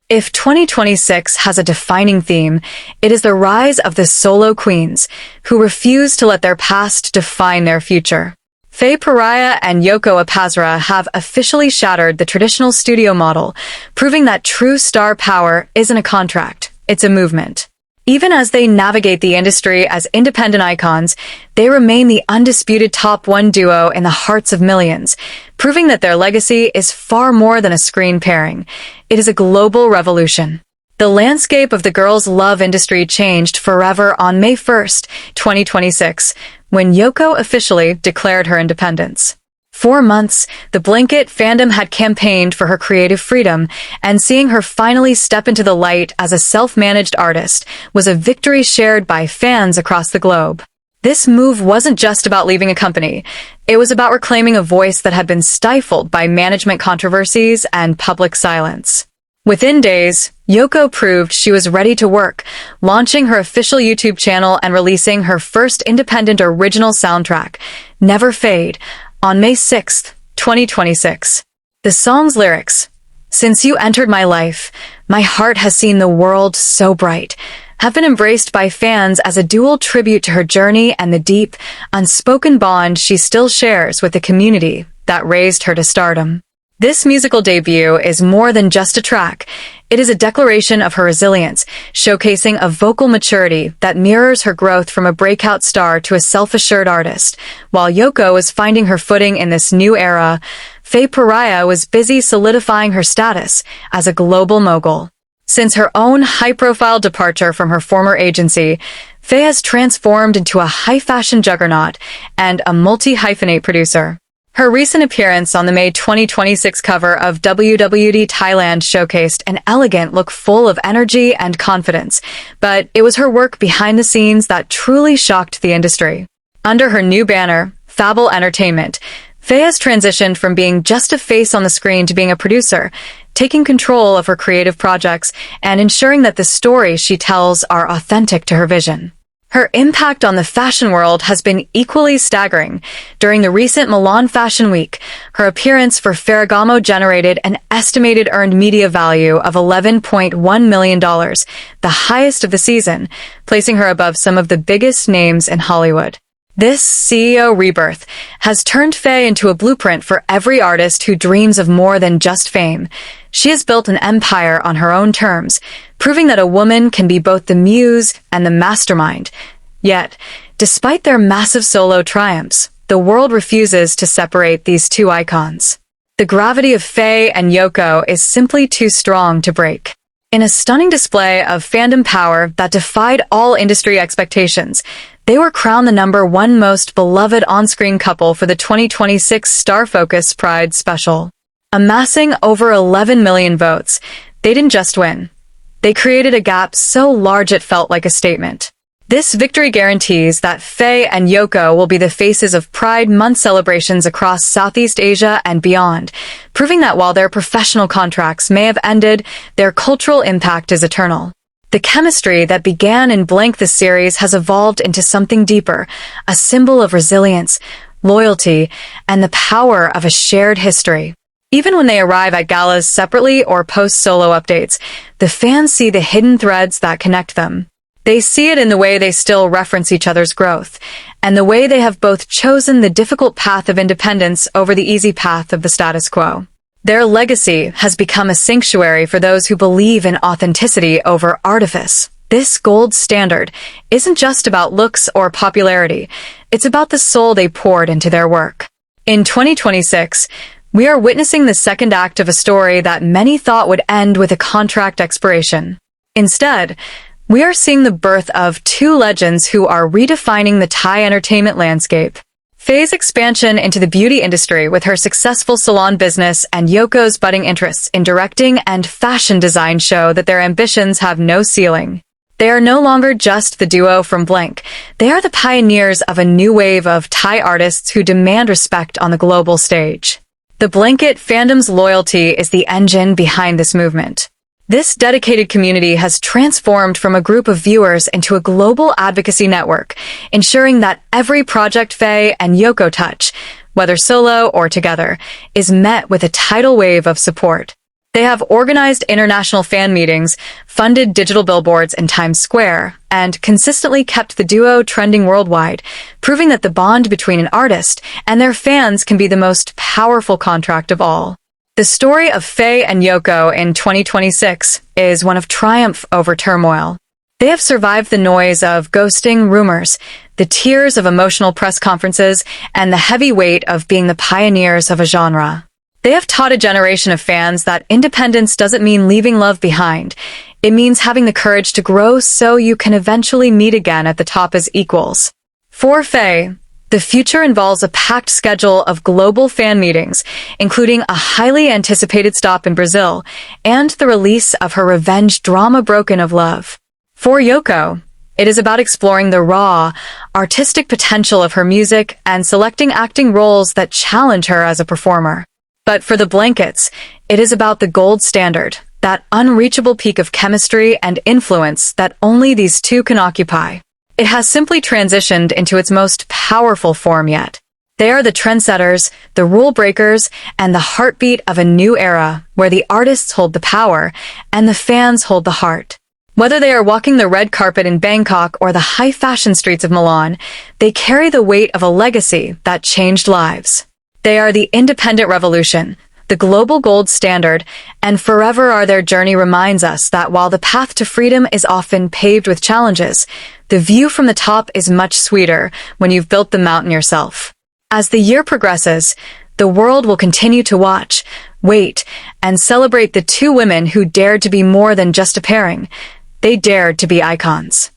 If 2026 has a defining theme, it is the rise of the solo queens, who refuse to let their past define their future. Faye Peraya and Yoko Apasra have officially shattered the traditional studio model, proving that true star power isn't a contract, it's a movement. Even as they navigate the industry as independent icons, they remain the undisputed top one duo in the hearts of millions, proving that their legacy is far more than a screen pairing. It is a global revolution. The landscape of the girls' love industry changed forever on May 1st, 2026, when Yoko officially declared her independence. For months, the Blanket fandom had campaigned for her creative freedom, and seeing her finally step into the light as a self-managed artist was a victory shared by fans across the globe. This move wasn't just about leaving a company. It was about reclaiming a voice that had been stifled by management controversies and public silence. Within days, Yoko proved she was ready to work, launching her official YouTube channel and releasing her first independent original soundtrack, Never Fade, on May 6, 2026. The song's lyrics, "Since you entered my life, my heart has seen the world so bright," have been embraced by fans as a dual tribute to her journey and the deep, unspoken bond she still shares with the community that raised her to stardom. This musical debut is more than just a track. It is a declaration of her resilience, showcasing a vocal maturity that mirrors her growth from a breakout star to a self-assured artist. While Yoko was finding her footing in this new era, Faye Peraya was busy solidifying her status as a global mogul. Since her own high-profile departure from her former agency, Faye has transformed into a high-fashion juggernaut and a multi-hyphenate producer. Her recent appearance on the May 2026 cover of WWD Thailand showcased an elegant look full of energy and confidence, but it was her work behind the scenes that truly shocked the industry. Under her new banner, Fable Entertainment, Faye has transitioned from being just a face on the screen to being a producer, taking control of her creative projects and ensuring that the stories she tells are authentic to her vision. Her impact on the fashion world has been equally staggering. During the recent Milan Fashion Week, her appearance for Ferragamo generated an estimated earned media value of $11.1 million, the highest of the season, placing her above some of the biggest names in Hollywood. This CEO rebirth has turned Faye into a blueprint for every artist who dreams of more than just fame. She has built an empire on her own terms, proving that a woman can be both the muse and the mastermind. Yet, despite their massive solo triumphs, the world refuses to separate these two icons. The gravity of Faye and Yoko is simply too strong to break. In a stunning display of fandom power that defied all industry expectations, they were crowned the #1 most beloved on-screen couple for the 2026 StarFocus Pride Special. Amassing over 11 million votes, they didn't just win. They created a gap so large it felt like a statement. This victory guarantees that Faye and Yoko will be the faces of Pride Month celebrations across Southeast Asia and beyond, proving that while their professional contracts may have ended, their cultural impact is eternal. The chemistry that began in Blank the series has evolved into something deeper, a symbol of resilience, loyalty, and the power of a shared history. Even when they arrive at galas separately or post solo updates, the fans see the hidden threads that connect them. They see it in the way they still reference each other's growth, and the way they have both chosen the difficult path of independence over the easy path of the status quo. Their legacy has become a sanctuary for those who believe in authenticity over artifice. This gold standard isn't just about looks or popularity, it's about the soul they poured into their work. In 2026, we are witnessing the second act of a story that many thought would end with a contract expiration. Instead, we are seeing the birth of two legends who are redefining the Thai entertainment landscape. Faye's expansion into the beauty industry with her successful salon business and Yoko's budding interests in directing and fashion design show that their ambitions have no ceiling. They are no longer just the duo from Blank. They are the pioneers of a new wave of Thai artists who demand respect on the global stage. The Blanket fandom's loyalty is the engine behind this movement. This dedicated community has transformed from a group of viewers into a global advocacy network, ensuring that every project Faye and Yoko touch, whether solo or together, is met with a tidal wave of support. They have organized international fan meetings, funded digital billboards in Times Square, and consistently kept the duo trending worldwide, proving that the bond between an artist and their fans can be the most powerful contract of all. The story of Faye and Yoko in 2026 is one of triumph over turmoil. They have survived the noise of ghosting rumors, the tears of emotional press conferences, and the heavy weight of being the pioneers of a genre. They have taught a generation of fans that independence doesn't mean leaving love behind. It means having the courage to grow so you can eventually meet again at the top as equals. For Faye, the future involves a packed schedule of global fan meetings, including a highly anticipated stop in Brazil, and the release of her revenge drama Broken of Love. For Yoko, it is about exploring the raw, artistic potential of her music and selecting acting roles that challenge her as a performer. But for the Blankets, it is about the gold standard, that unreachable peak of chemistry and influence that only these two can occupy. It has simply transitioned into its most powerful form yet. They are the trendsetters, the rule breakers, and the heartbeat of a new era where the artists hold the power and the fans hold the heart. Whether they are walking the red carpet in Bangkok or the high-fashion streets of Milan, they carry the weight of a legacy that changed lives. They are the independent revolution, the global gold standard, and forever are their journey reminds us that while the path to freedom is often paved with challenges, the view from the top is much sweeter when you've built the mountain yourself. As the year progresses, the world will continue to watch, wait, and celebrate the two women who dared to be more than just a pairing. They dared to be icons.